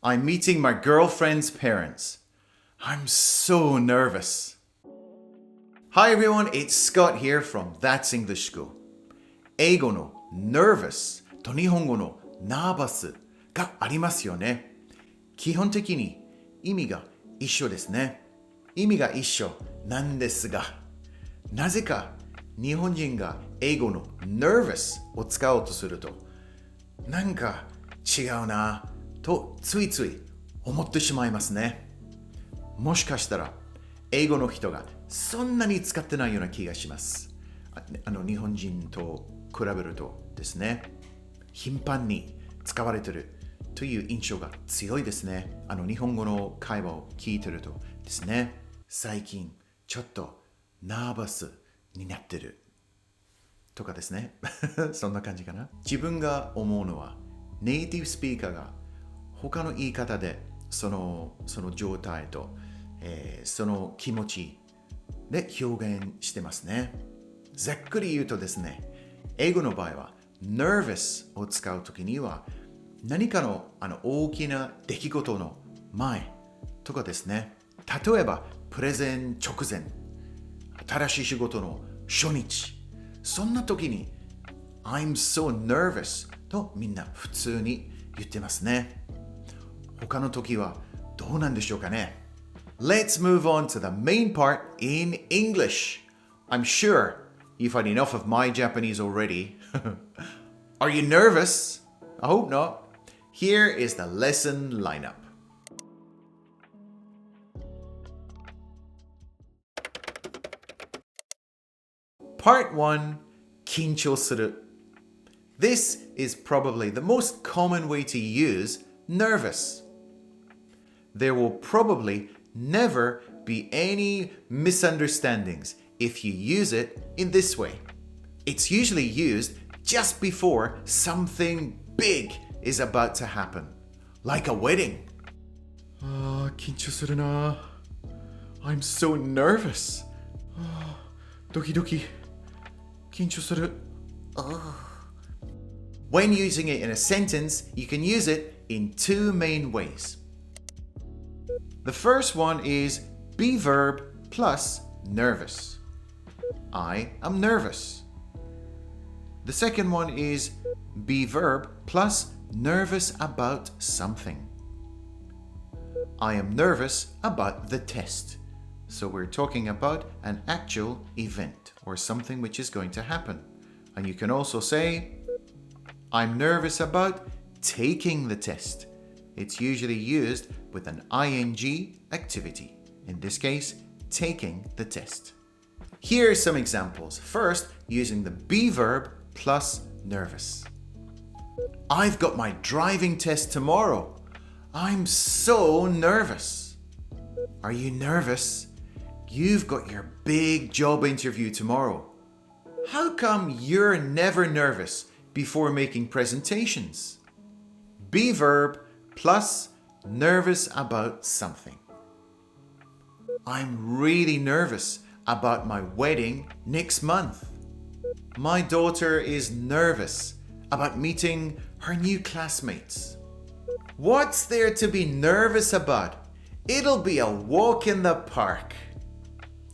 I'm meeting my girlfriend's parents. I'm so nervous. Hi everyone, it's Scott here from That's English School. 英語の nervous と日本語の nervous がありますよね。基本的に意味が一緒ですね。意味が一緒なんですが、なぜか日本人が英語の nervous を使おうとすると、なんか違うなとついつい思ってしまいますね。もしかしたら英語の人がそんなに使ってないような気がします。日本人と比べるとですね、頻繁に使われているという印象が強いですね。日本語の会話を聞いてるとですね、最近ちょっとナーバスになってるとかですね。そんな感じかな。自分が思うのは、ネイティブスピーカーが他の言い方でその状態と、その気持ちで表現してますね。ざっくり言うとですね、英語の場合は nervous を使うときには何かの大きな出来事の前とかですね。例えばプレゼン直前、新しい仕事の初日、そんな時に I'm so nervous とみんな普通に言ってますね。他の時はどうなんでしょうかね。Let's move on to the main part in English. I'm sure you've had enough of my Japanese already. Are you nervous? I hope not. Here is the lesson lineup. Part 1. 緊張する. This is probably the most common way to use nervous. There will probably never be any misunderstandings if you use it in this way. It's usually used just before something big is about to happen, like a wedding. 緊張するな。I'm so nervous. ドキドキ。緊張する。When using it in a sentence, you can use it in two main ways. The first one is be verb plus nervous. I am nervous. The second one is be verb plus nervous about something. I am nervous about the test. So we're talking about an actual event or something which is going to happen. And you can also say, I'm nervous about taking the test. It's usually used with an ing activity. In this case, taking the test. Here are some examples. First, using the be verb plus nervous. I've got my driving test tomorrow. I'm so nervous. Are you nervous? You've got your big job interview tomorrow. How come you're never nervous before making presentations? Be verb plus nervous about something. I'm really nervous about my wedding next month. My daughter is nervous about meeting her new classmates. What's there to be nervous about? It'll be a walk in the park.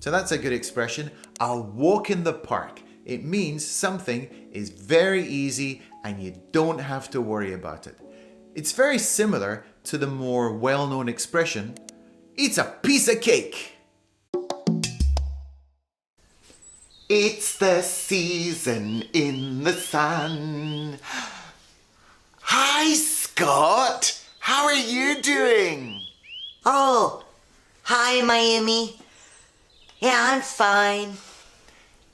So that's a good expression, a walk in the park. It means something is very easy and you don't have to worry about it. It's very similar to the more well-known expression, it's a piece of cake. It's the season in the sun. Hi, Scott. How are you doing? Oh, hi, Miami. Yeah, I'm fine.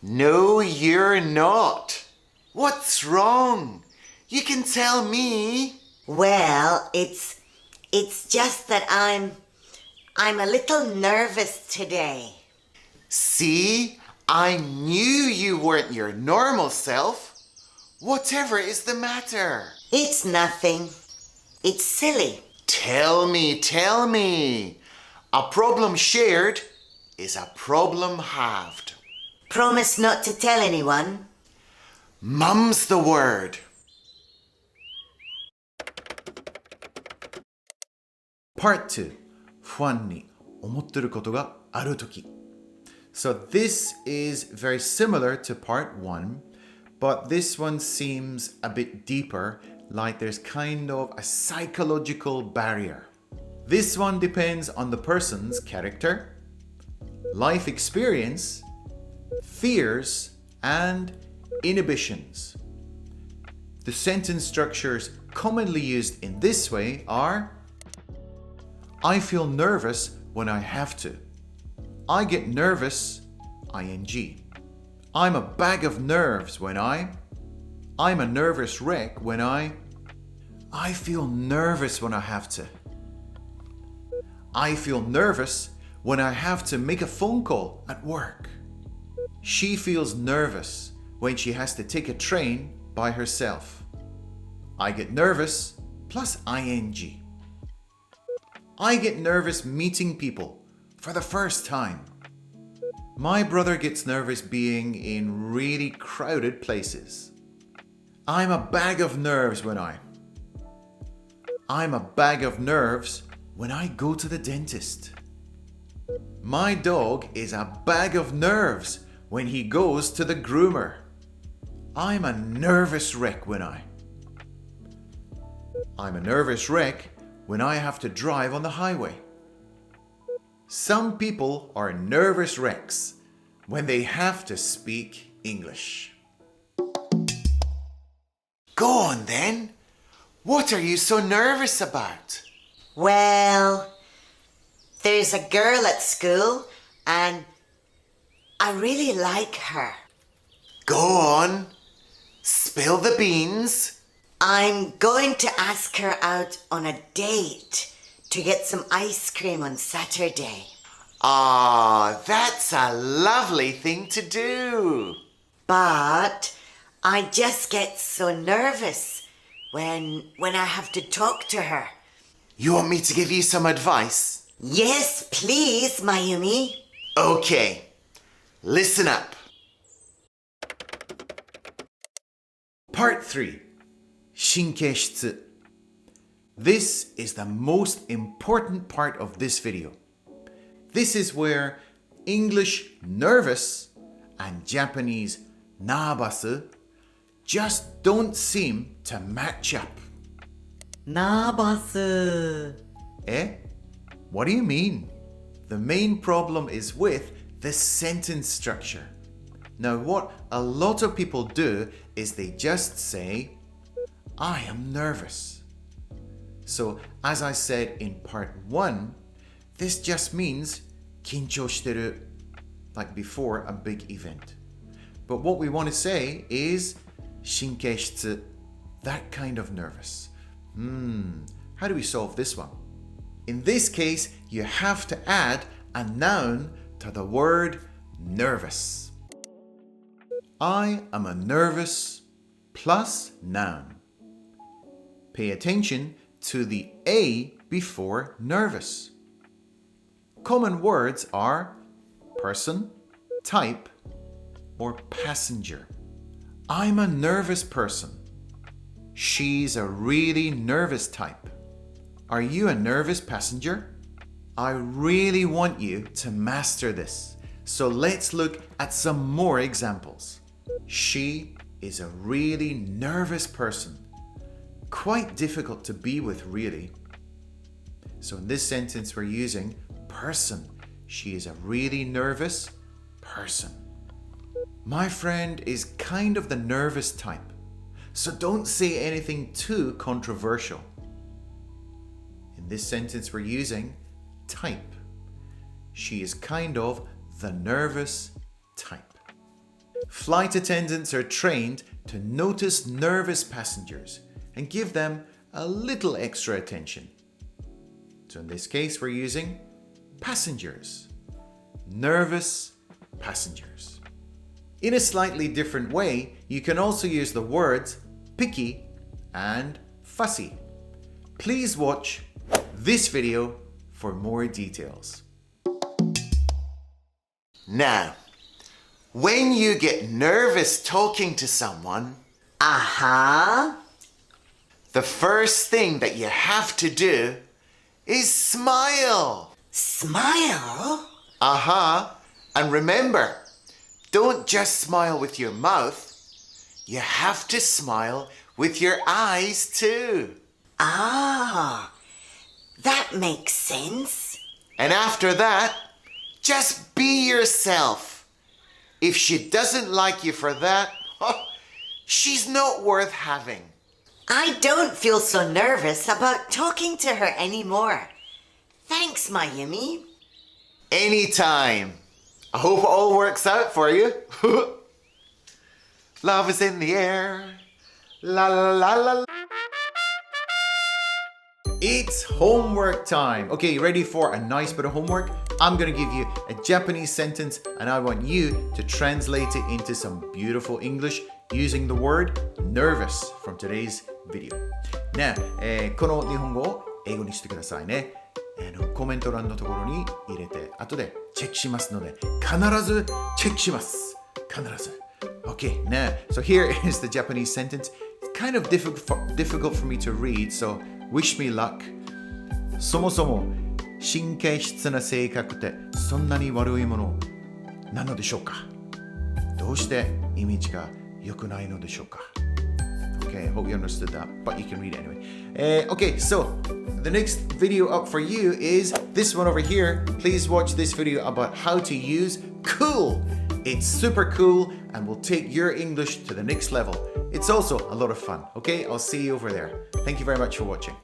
No, you're not. What's wrong? You can tell me. Well, it's just that I'm a little nervous today. See, I knew you weren't your normal self. Whatever is the matter? It's nothing. It's silly. Tell me. A problem shared is a problem halved. Promise not to tell anyone. Mum's the word. Part 2. 不安に思っていることがあるとき。So this is very similar to part 1, but this one seems a bit deeper, like there's kind of a psychological barrier. This one depends on the person's character, life experience, fears, and inhibitions. The sentence structures commonly used in this way are: I feel nervous when I have to. I get nervous, ing. I'm a bag of nerves when I'm a nervous wreck when I feel nervous when I have to. I feel nervous when I have to make a phone call at work. She feels nervous when she has to take a train by herself. I get nervous plus ing. I get nervous meeting people for the first time. My brother gets nervous being in really crowded places. I'm a bag of nerves when I'm a bag of nerves when I go to the dentist. My dog is a bag of nerves when he goes to the groomer. I'm a nervous wreck when I'm a nervous wreck when I have to drive on the highway. Some people are nervous wrecks when they have to speak English. Go on then. What are you so nervous about? Well, there's a girl at school and I really like her. Go on. Spill the beans. I'm going to ask her out on a date to get some ice cream on Saturday. Ah, that's a lovely thing to do. But I just get so nervous when I have to talk to her. You want me to give you some advice? Yes, please, Mayumi. Okay. Listen up. Part 3. 神経質. This is the most important part of this video. This is where English nervous and Japanese ナーバス just don't seem to match up. ナーバス Eh? What do you mean? The main problem is with the sentence structure. Now, what a lot of people do is they just say, I am nervous. So, as I said in part 1, this just means 緊張してる, like before a big event. But what we want to say is 神経質, that kind of nervous. How do we solve this one? In this case, you have to add a noun to the word nervous. I am a nervous plus noun. Pay attention to the A before nervous. Common words are person, type, or passenger. I'm a nervous person. She's a really nervous type. Are you a nervous passenger? I really want you to master this. So let's look at some more examples. She is a really nervous person. Quite difficult to be with, really. So in this sentence, we're using person. She is a really nervous person. My friend is kind of the nervous type, so don't say anything too controversial. In this sentence, we're using type. She is kind of the nervous type. Flight attendants are trained to notice nervous passengers and give them a little extra attention. So in this case, we're using passengers. Nervous passengers. In a slightly different way, you can also use the words picky and fussy. Please watch this video for more details. Now, when you get nervous talking to someone, Uh-huh. the first thing that you have to do is smile. Smile? Uh-huh. And remember, don't just smile with your mouth. You have to smile with your eyes too. Ah, that makes sense. And after that, just be yourself. If she doesn't like you for that, she's not worth having. I don't feel so nervous about talking to her anymore. Thanks, Mayumi. Anytime. I hope it all works out for you. Love is in the air. La la la la la. It's homework time. Okay, you ready for a nice bit of homework? I'm going to give you a Japanese sentence and I want you to translate it into some beautiful English using the word nervous from today's video. Now, この日本語を英語にしてくださいね。コメント欄のところに入れて後でチェックしますので必ずチェックします。必ず。Okay, now, so here is the Japanese sentence. It's kind of difficult for me to read, so wish me luck. そもそも神経質な性格ってそんなに悪いものなのでしょうか？どうしてイメージが良くないのでしょうか？ Okay, I hope you understood that, but you can read it anyway. Okay, so the next video up for you is this one over here. Please watch this video about how to use cool. It's super cool and will take your English to the next level. It's also a lot of fun. Okay, I'll see you over there. Thank you very much for watching.